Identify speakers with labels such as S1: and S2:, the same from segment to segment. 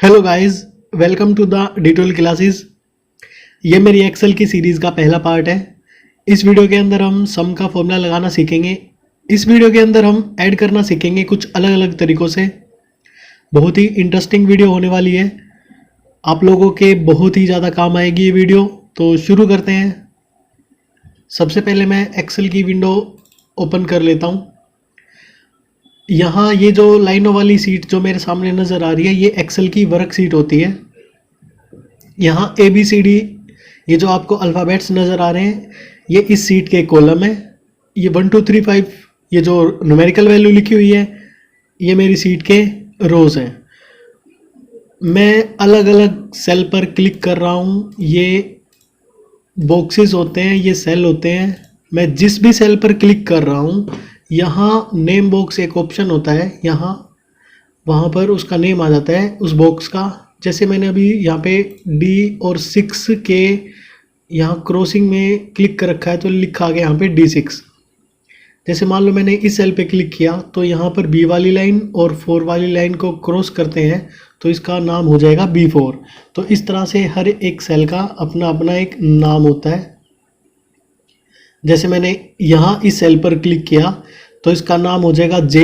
S1: Hello guys, welcome to the detail classes. ये मेरी Excel की सीरीज़ का पहला पार्ट है। इस वीडियो के अंदर हम सम का फॉर्मूला लगाना सीखेंगे। इस वीडियो के अंदर हम ऐड करना सीखेंगे कुछ अलग अलग तरीक़ों से। बहुत ही इंटरेस्टिंग वीडियो होने वाली है, आप लोगों के बहुत ही ज़्यादा काम आएगी ये वीडियो। तो शुरू करते हैं। सबसे पहले मैं एक्सेल की विंडो ओपन कर लेता हूँ। यहाँ ये जो लाइनों वाली सीट जो मेरे सामने नज़र आ रही है, ये एक्सेल की वर्कशीट होती है। यहाँ ABCD ये जो आपको अल्फ़ाबेट्स नज़र आ रहे हैं, ये इस सीट के कॉलम है। ये 1 2 3 5 ये जो न्यूमेरिकल वैल्यू लिखी हुई है, ये मेरी सीट के रोज़ हैं। मैं अलग अलग सेल पर क्लिक कर रहा हूँ। ये बॉक्सेस होते हैं, ये सेल होते हैं। मैं जिस भी सेल पर क्लिक कर रहा हूँ, यहाँ नेम बॉक्स एक ऑप्शन होता है, यहाँ वहाँ पर उसका नेम आ जाता है उस बॉक्स का। जैसे मैंने अभी यहाँ पे D और 6 के यहाँ क्रॉसिंग में क्लिक कर रखा है, तो लिखा गया यहाँ पे D6। जैसे मान लो मैंने इस सेल पे क्लिक किया, तो यहाँ पर B वाली लाइन और 4 वाली लाइन को क्रॉस करते हैं, तो इसका नाम हो जाएगा B4। तो इस तरह से हर एक सेल का अपना अपना एक नाम होता है। जैसे मैंने यहाँ इस सेल पर क्लिक किया, तो इसका नाम हो जाएगा J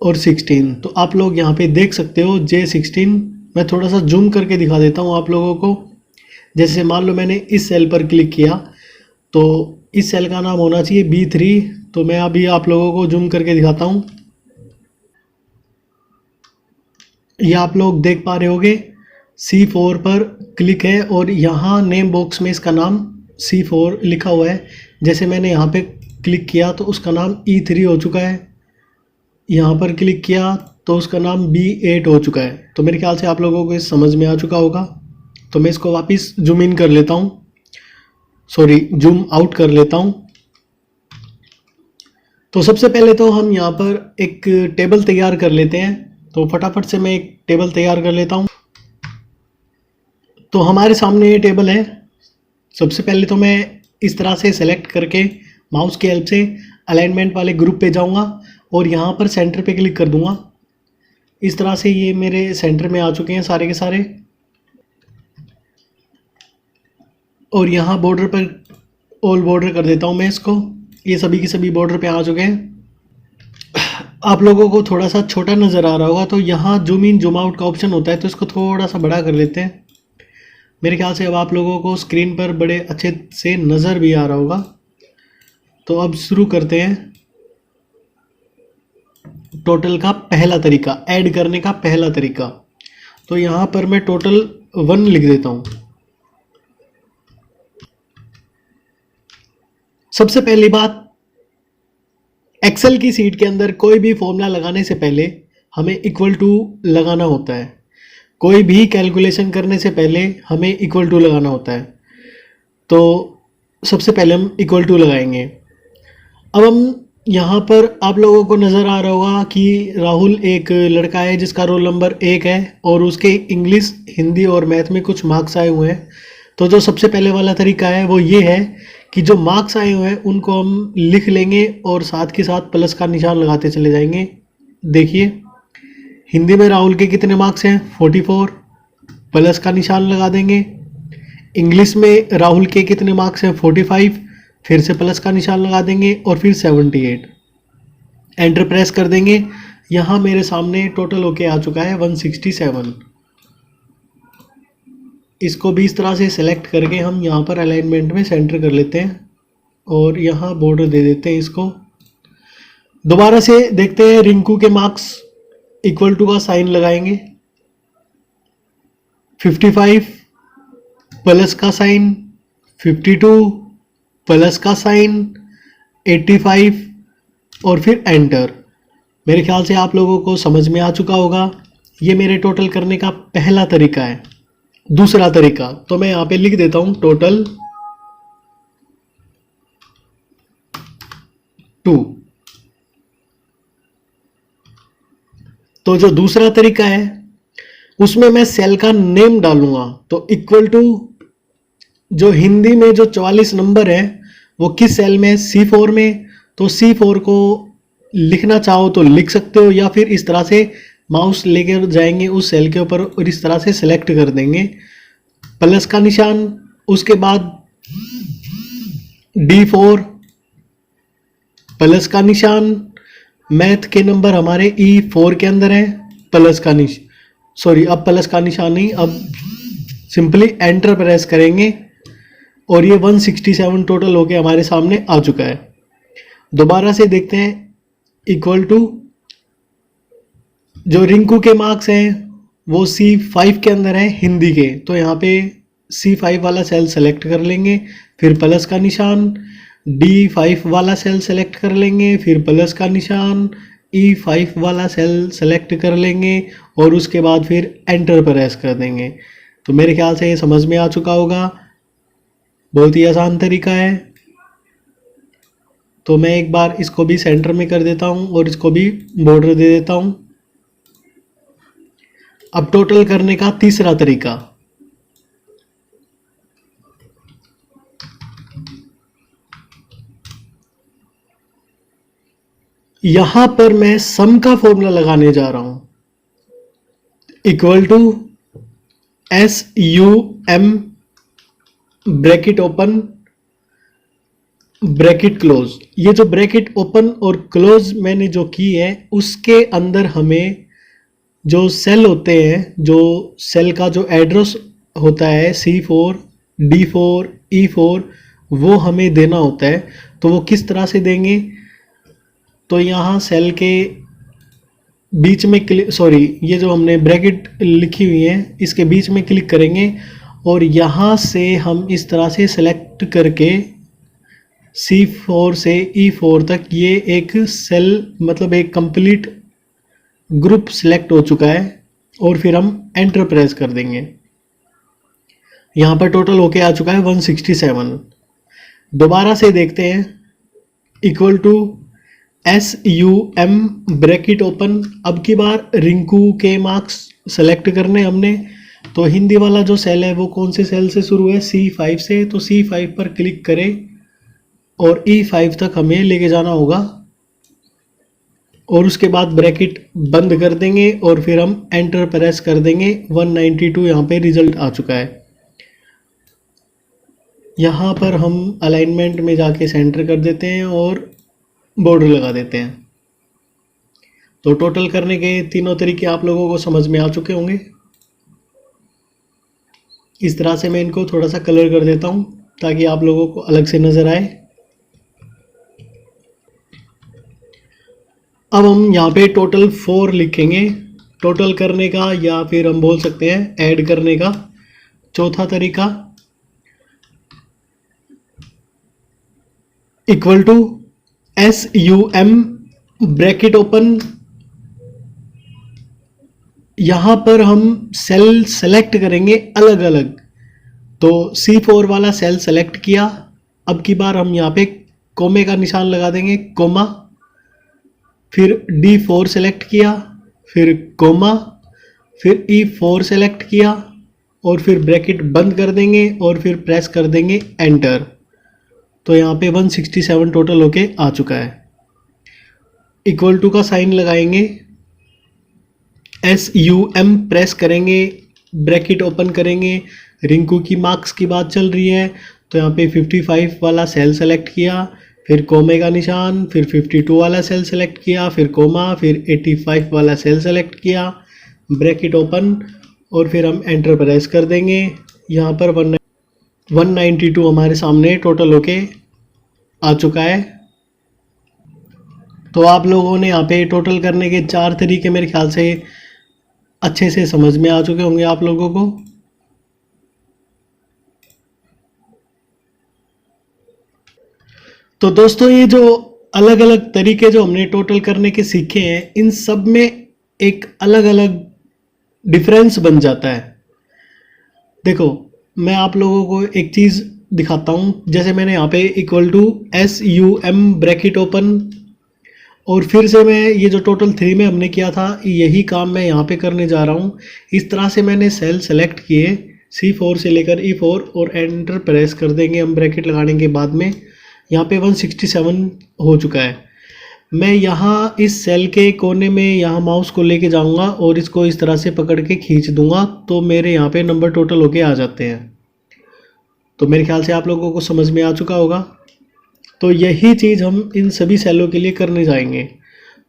S1: और 16। तो आप लोग यहाँ पे देख सकते हो J16। मैं थोड़ा सा जूम करके दिखा देता हूँ आप लोगों को। जैसे मान लो मैंने इस सेल पर क्लिक किया, तो इस सेल का नाम होना चाहिए B3। तो मैं अभी आप लोगों को जूम करके दिखाता हूँ। ये आप लोग देख पा रहे होगे, C4 पर क्लिक है और यहाँ नेम बॉक्स में इसका नाम C4 लिखा हुआ है। जैसे मैंने यहाँ पे क्लिक किया, तो उसका नाम E3 हो चुका है। यहाँ पर क्लिक किया तो उसका नाम B8 हो चुका है। तो मेरे ख्याल से आप लोगों को समझ में आ चुका होगा। तो मैं इसको वापस जूम इन कर लेता हूँ, सॉरी जूम आउट कर लेता हूँ। तो सबसे पहले तो हम यहाँ पर एक टेबल तैयार कर लेते हैं। तो फटाफट से मैं एक टेबल तैयार कर लेता हूँ। तो हमारे सामने ये टेबल है। सबसे पहले तो मैं इस तरह से सेलेक्ट करके माउस की हेल्प से अलाइनमेंट वाले ग्रुप पे जाऊँगा और यहाँ पर सेंटर पे क्लिक कर दूँगा। इस तरह से ये मेरे सेंटर में आ चुके हैं सारे के सारे। और यहाँ बॉर्डर पर ऑल बॉर्डर कर देता हूँ मैं इसको। ये सभी के सभी बॉर्डर पे आ चुके हैं। आप लोगों को थोड़ा सा छोटा नज़र आ रहा होगा, तो यहाँ जूम इन जूम आउट का ऑप्शन होता है, तो इसको थोड़ा सा बड़ा कर लेते हैं। मेरे ख्याल से अब आप लोगों को स्क्रीन पर बड़े अच्छे से नज़र भी आ रहा होगा। तो अब शुरू करते हैं टोटल का पहला तरीका, ऐड करने का पहला तरीका। तो यहाँ पर मैं टोटल 1 लिख देता हूँ। सबसे पहली बात, एक्सेल की सीट के अंदर कोई भी फॉर्मूला लगाने से पहले हमें इक्वल टू लगाना होता है। कोई भी कैलकुलेशन करने से पहले हमें इक्वल टू लगाना होता है। तो सबसे पहले हम इक्वल टू लगाएंगे। अब हम यहाँ पर आप लोगों को नज़र आ रहा होगा कि राहुल एक लड़का है जिसका रोल नंबर 1 है और उसके इंग्लिश, हिंदी और मैथ में कुछ मार्क्स आए हुए हैं। तो जो सबसे पहले वाला तरीका है वो ये है कि जो मार्क्स आए हुए हैं उनको हम लिख लेंगे और साथ के साथ प्लस का निशान लगाते चले जाएंगे। देखिए, हिंदी में राहुल के कितने मार्क्स हैं 44, प्लस का निशान लगा देंगे। इंग्लिश में राहुल के कितने मार्क्स हैं 45, फिर से प्लस का निशान लगा देंगे और फिर 78। एंटर प्रेस कर देंगे। यहाँ मेरे सामने टोटल होके आ चुका है 167। इसको भी इस तरह से सेलेक्ट करके हम यहाँ पर अलाइनमेंट में सेंटर कर लेते हैं और यहाँ बॉर्डर दे देते हैं इसको। दोबारा से देखते हैं, रिंकू के मार्क्स इक्वल टू का साइन लगाएंगे। 55 प्लस का साइन, 52 प्लस का साइन, 85 और फिर एंटर। मेरे ख्याल से आप लोगों को समझ में आ चुका होगा। ये मेरे टोटल करने का पहला तरीका है। दूसरा तरीका तो मैं यहाँ पे लिख देता हूँ टोटल 2। तो जो दूसरा तरीका है उसमें मैं सेल का नेम डालूंगा। तो इक्वल टू जो हिंदी में जो 44 नंबर है वो किस सेल में, C4 में। तो C4 को लिखना चाहो तो लिख सकते हो, या फिर इस तरह से माउस लेकर जाएंगे उस सेल के ऊपर और इस तरह से सिलेक्ट कर देंगे, प्लस का निशान, उसके बाद D4 प्लस का निशान, मैथ के नंबर हमारे E4 के अंदर है, प्लस का निशान, सॉरी अब प्लस का निशान नहीं, अब सिंपली एंटर प्रेस करेंगे और ये 167 टोटल होके हमारे सामने आ चुका है। दोबारा से देखते हैं, इक्वल टू जो रिंकू के मार्क्स हैं वो C5 के अंदर है हिंदी के, तो यहाँ पे C5 वाला सेल सेलेक्ट कर लेंगे, फिर प्लस का निशान, D5 वाला सेल सेलेक्ट कर लेंगे, फिर प्लस का निशान, E5 वाला सेल सेलेक्ट कर लेंगे और उसके बाद फिर एंटर प्रेस कर देंगे। तो मेरे ख्याल से ये समझ में आ चुका होगा, बहुत ही आसान तरीका है। तो मैं एक बार इसको भी सेंटर में कर देता हूँ और इसको भी बॉर्डर दे देता हूँ। अब टोटल करने का तीसरा तरीका, यहां पर मैं सम का फॉर्मूला लगाने जा रहा हूं, equal to SUM bracket open bracket close. ये जो ब्रैकेट ओपन और क्लोज मैंने जो की है उसके अंदर हमें जो सेल होते हैं, जो सेल का जो एड्रेस होता है C4, D4, E4, वो हमें देना होता है। तो वो किस तरह से देंगे, तो यहाँ सेल के बीच में ये जो हमने ब्रैकेट लिखी हुई है इसके बीच में क्लिक करेंगे और यहाँ से हम इस तरह से सेलेक्ट करके C4 से E4 तक ये एक सेल, मतलब एक कंप्लीट ग्रुप सिलेक्ट हो चुका है और फिर हम एंटर प्रेस कर देंगे। यहाँ पर टोटल होके आ चुका है 167। दोबारा से देखते हैं, equal to SUM bracket open. अब की बार रिंकू के मार्क्स सेलेक्ट करने हमने, तो हिंदी वाला जो सेल है वो कौन से सेल से शुरू है, C5 से, तो C5 पर क्लिक करें और E5 तक हमें लेके जाना होगा और उसके बाद ब्रैकेट बंद कर देंगे और फिर हम एंटर प्रेस कर देंगे। 192 यहाँ पे रिजल्ट आ चुका है। यहाँ पर हम अलाइनमेंट में जाके सेंटर कर देते हैं और बॉर्डर लगा देते हैं। तो टोटल करने के तीनों तरीके आप लोगों को समझ में आ चुके होंगे। इस तरह से मैं इनको थोड़ा सा कलर कर देता हूँ ताकि आप लोगों को अलग से नज़र आए। अब हम यहाँ पे टोटल 4 लिखेंगे, टोटल करने का, या फिर हम बोल सकते हैं ऐड करने का चौथा तरीका, equal to SUM bracket open. यहाँ पर हम सेल सेलेक्ट करेंगे अलग अलग, तो C4 वाला सेल सेलेक्ट किया। अब की बार हम यहाँ पे कोमे का निशान लगा देंगे, कोमा, फिर D4 सेलेक्ट किया, फिर कोमा, फिर E4 सेलेक्ट किया और फिर ब्रैकेट बंद कर देंगे और फिर प्रेस कर देंगे एंटर। तो यहाँ पे 167 टोटल होके आ चुका है। इक्वल टू का साइन लगाएंगे, SUM प्रेस करेंगे, ब्रैकेट ओपन करेंगे। रिंकू की मार्क्स की बात चल रही है तो यहाँ पे 55 वाला सेल सेलेक्ट किया, फिर कोमे का निशान, फिर 52 वाला सेल सेलेक्ट किया, फिर कोमा, फिर 85 वाला सेल सेलेक्ट किया, ब्रैकेट ओपन और फिर हम एंटर प्रेस कर देंगे। यहाँ पर 192 हमारे सामने टोटल होके आ चुका है। तो आप लोगों ने यहाँ पे टोटल करने के 4 तरीके मेरे ख्याल से अच्छे से समझ में आ चुके होंगे आप लोगों को। तो दोस्तों ये जो अलग अलग तरीके जो हमने टोटल करने के सीखे हैं, इन सब में एक अलग अलग डिफरेंस बन जाता है। देखो मैं आप लोगों को एक चीज़ दिखाता हूँ, जैसे मैंने यहाँ पे equal to SUM bracket open और फिर से मैं ये जो टोटल 3 में हमने किया था यही काम मैं यहाँ पे करने जा रहा हूँ। इस तरह से मैंने सेल सेलेक्ट किए C4 से लेकर E4 और एंटर प्रेस कर देंगे हम ब्रैकेट लगाने के बाद में। यहाँ पे 167 हो चुका है। मैं यहाँ इस सेल के कोने में यहाँ माउस को लेके जाऊँगा और इसको इस तरह से पकड़ के खींच दूँगा, तो मेरे यहाँ पे नंबर टोटल होके आ जाते हैं। तो मेरे ख्याल से आप लोगों को समझ में आ चुका होगा। तो यही चीज़ हम इन सभी सेलों के लिए करने जाएंगे।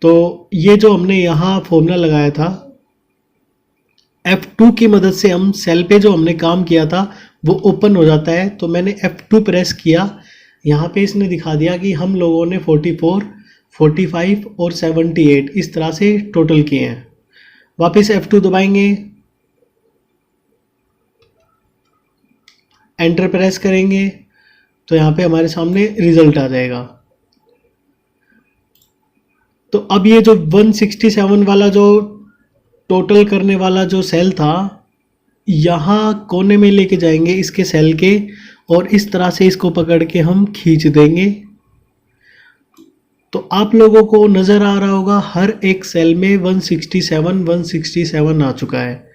S1: तो ये जो हमने यहाँ फॉर्मूला लगाया था, F2 की मदद से हम सेल पे जो हमने काम किया था वो ओपन हो जाता है। तो मैंने F2 प्रेस किया, यहाँ पे इसने दिखा दिया कि हम लोगों ने 44, 45 और 78 इस तरह से टोटल किए हैं। वापस F2 दबाएंगे, एंटर प्रेस करेंगे, तो यहाँ पे हमारे सामने रिजल्ट आ जाएगा। तो अब ये जो 167 वाला जो टोटल करने वाला जो सेल था, यहाँ कोने में लेके जाएंगे इसके सेल के, और इस तरह से इसको पकड़ के हम खींच देंगे। तो आप लोगों को नज़र आ रहा होगा हर एक सेल में 167 आ चुका है।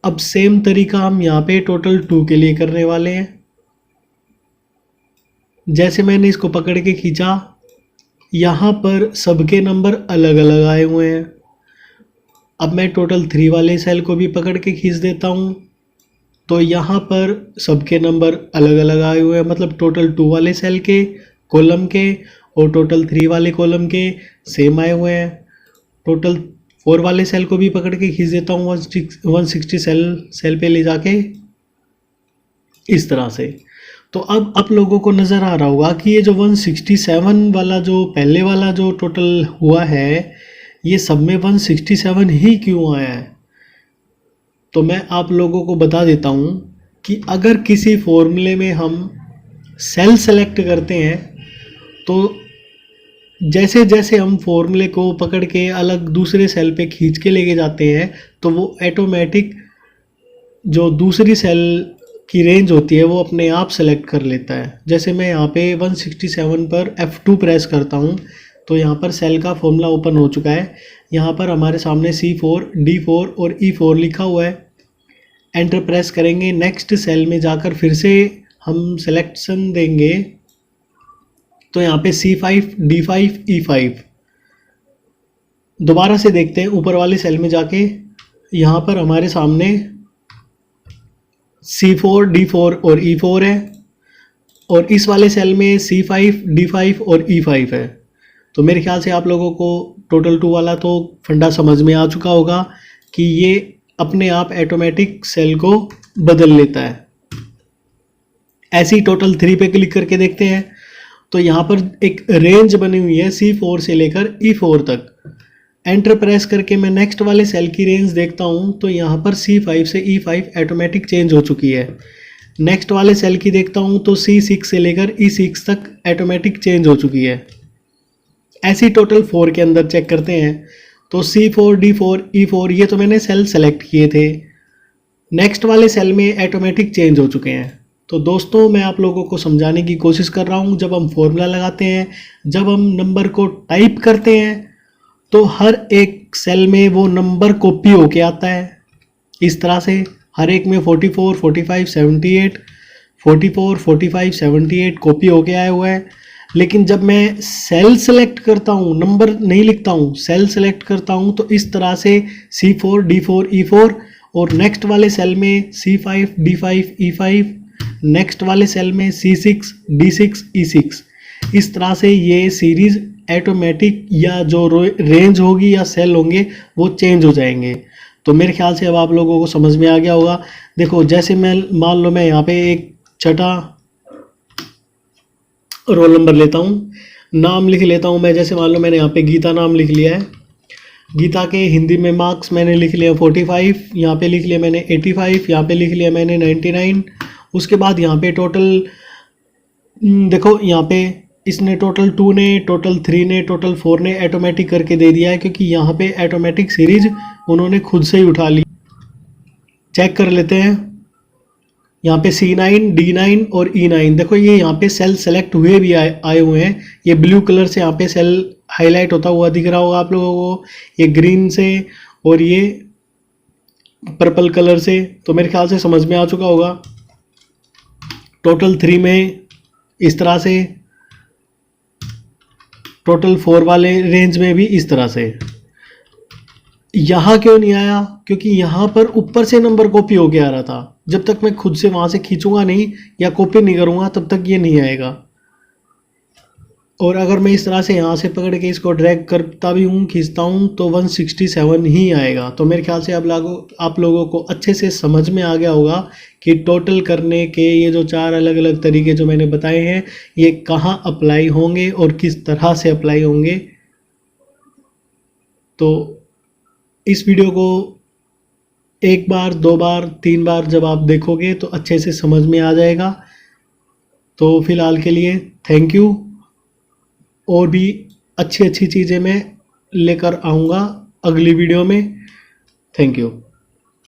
S1: अब सेम तरीका हम यहाँ पे टोटल 2 के लिए करने वाले हैं। जैसे मैंने इसको पकड़ के खींचा, यहाँ पर सबके नंबर अलग अलग आए हुए हैं। अब मैं टोटल 3 वाले सेल को भी पकड़ के खींच देता हूँ, तो यहाँ पर सबके नंबर अलग अलग आए हुए हैं, मतलब टोटल 2 वाले सेल के कॉलम के और टोटल 3 वाले कॉलम के सेम आए हुए हैं। टोटल 4 वाले सेल को भी पकड़ के खींच देता हूँ 160 सेल पे ले जाके, इस तरह से। तो अब आप लोगों को नज़र आ रहा होगा कि ये जो 167 वाला जो पहले वाला जो टोटल हुआ है, ये सब में 167 ही क्यों आया है। तो मैं आप लोगों को बता देता हूँ कि अगर किसी फॉर्मूले में हम सेल सेलेक्ट करते हैं, तो जैसे जैसे हम फॉर्मूले को पकड़ के अलग दूसरे सेल पे खींच के लेके जाते हैं, तो वो ऑटोमेटिक जो दूसरी सेल की रेंज होती है वो अपने आप सेलेक्ट कर लेता है। जैसे मैं यहाँ पे 167 पर F2 प्रेस करता हूँ, तो यहाँ पर सेल का फॉर्मूला ओपन हो चुका है। यहाँ पर हमारे सामने C4, D4 और E4 लिखा हुआ है। एंटर प्रेस करेंगे, नेक्स्ट सेल में जाकर फिर से हम सिलेक्शन देंगे, तो यहाँ पे C5, D5, E5। दोबारा से देखते हैं ऊपर वाले सेल में जाके, यहाँ पर हमारे सामने C4, D4 और E4 है, और इस वाले सेल में C5, D5 और E5 है। तो मेरे ख्याल से आप लोगों को टोटल 2 वाला तो फंडा समझ में आ चुका होगा कि ये अपने आप ऑटोमेटिक सेल को बदल लेता है। ऐसे ही टोटल 3 पे क्लिक करके देखते हैं, तो यहाँ पर एक रेंज बनी हुई है C4 से लेकर E4 तक। एंटर प्रेस करके मैं नेक्स्ट वाले सेल की रेंज देखता हूँ, तो यहाँ पर C5 से E5 ऑटोमेटिक चेंज हो चुकी है। नेक्स्ट वाले सेल की देखता हूँ तो C6 से लेकर E6 तक ऑटोमेटिक चेंज हो चुकी है। ऐसी टोटल 4 के अंदर चेक करते हैं, तो C4, D4, E4 ये तो मैंने सेल सेलेक्ट किए थे, नेक्स्ट वाले सेल में ऑटोमेटिक चेंज हो चुके हैं। तो दोस्तों मैं आप लोगों को समझाने की कोशिश कर रहा हूँ, जब हम फॉर्मूला लगाते हैं, जब हम नंबर को टाइप करते हैं, तो हर एक सेल में वो नंबर कॉपी होके आता है। इस तरह से हर एक में 44, 45, 78, 44, 45, 78 कॉपी होके आया हुआ है। लेकिन जब मैं सेल सेलेक्ट करता हूँ, नंबर नहीं लिखता हूँ, सेल सेलेक्ट करता हूँ, तो इस तरह से C4, D4, E4 और नेक्स्ट वाले सेल में C5, D5, E5, नेक्स्ट वाले सेल में C6, D6, E6। इस तरह से ये सीरीज़ ऑटोमेटिक या जो रेंज होगी या सेल होंगे वो चेंज हो जाएंगे। तो मेरे ख्याल से अब आप लोगों को समझ में आ गया होगा। देखो जैसे मैं मान लो मैं यहाँ पे एक छठा रोल नंबर लेता हूँ, नाम लिख लेता हूँ मैं। जैसे मान लो मैंने यहाँ पे गीता नाम लिख लिया है, गीता के हिंदी में मार्क्स मैंने लिख लिया 45, यहाँ पे लिख लिया मैंने 85, यहाँ पे लिख लिया मैंने 99। उसके बाद यहाँ पे टोटल देखो, यहाँ पे इसने टोटल 2 ने, टोटल 3 ने, टोटल 4 ने ऑटोमेटिक करके दे दिया है, क्योंकि यहाँ पे ऑटोमेटिक सीरीज उन्होंने खुद से ही उठा ली। चेक कर लेते हैं, यहाँ पे C9, D9 और E9 देखो ये यहाँ पे सेल सेलेक्ट हुए भी आए हुए हैं। ये ब्लू कलर से यहाँ पे सेल हाईलाइट होता हुआ दिख रहा होगा आप लोगों को, ये ग्रीन से और ये पर्पल कलर से। तो मेरे ख्याल से समझ में आ चुका होगा। टोटल 3 में इस तरह से टोटल 4 वाले रेंज में भी इस तरह से। यहाँ क्यों नहीं आया? क्योंकि यहाँ पर ऊपर से नंबर कॉपी हो के आ रहा था। जब तक मैं खुद से वहाँ से खींचूंगा नहीं या कॉपी नहीं करूँगा तब तक ये नहीं आएगा। और अगर मैं इस तरह से यहाँ से पकड़ के इसको ड्रैग करता भी हूँ, खींचता हूँ, तो 167 ही आएगा। तो मेरे ख्याल से आप लोगों को अच्छे से समझ में आ गया होगा कि टोटल करने के ये जो 4 अलग अलग तरीके जो मैंने बताए हैं ये कहाँ अप्लाई होंगे और किस तरह से अप्लाई होंगे। तो इस वीडियो को 1 बार, 2 बार, 3 बार जब आप देखोगे तो अच्छे से समझ में आ जाएगा। तो फिलहाल के लिए थैंक यू। और भी अच्छी अच्छी चीज़ें मैं लेकर आऊँगा अगली वीडियो में। Thank you.